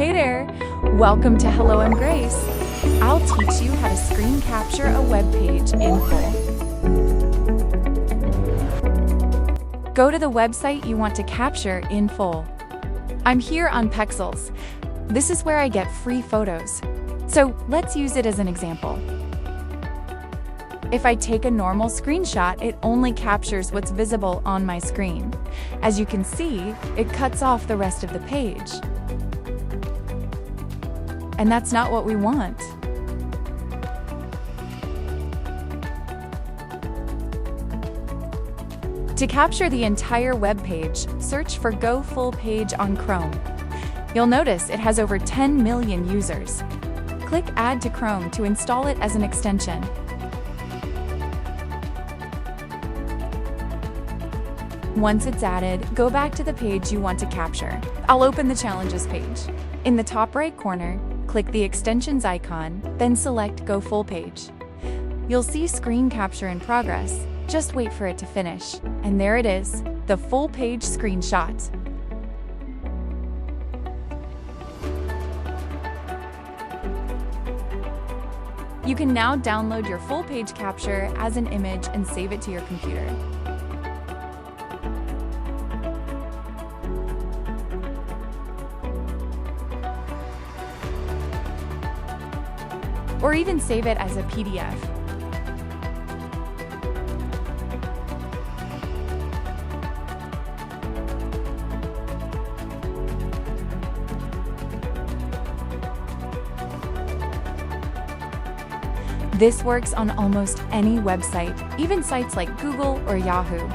Hey there! Welcome to Hello, I'm Grace. I'll teach you how to screen capture a web page in full. Go to the website you want to capture in full. I'm here on Pexels. This is where I get free photos. So let's use it as an example. If I take a normal screenshot, it only captures what's visible on my screen. As you can see, it cuts off the rest of the page. And that's not what we want. To capture the entire web page, search for GoFullPage on Chrome. You'll notice it has over 10 million users. Click Add to Chrome to install it as an extension. Once it's added, go back to the page you want to capture. I'll open the Challenges page. In the top right corner, click the Extensions icon, then select GoFullPage. You'll see Screen Capture in progress. Just wait for it to finish. And there it is, the full page screenshot. You can now download your full page capture as an image and save it to your computer. Or even save it as a PDF. This works on almost any website, even sites like Google or Yahoo.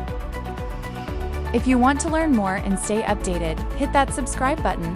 If you want to learn more and stay updated, hit that subscribe button.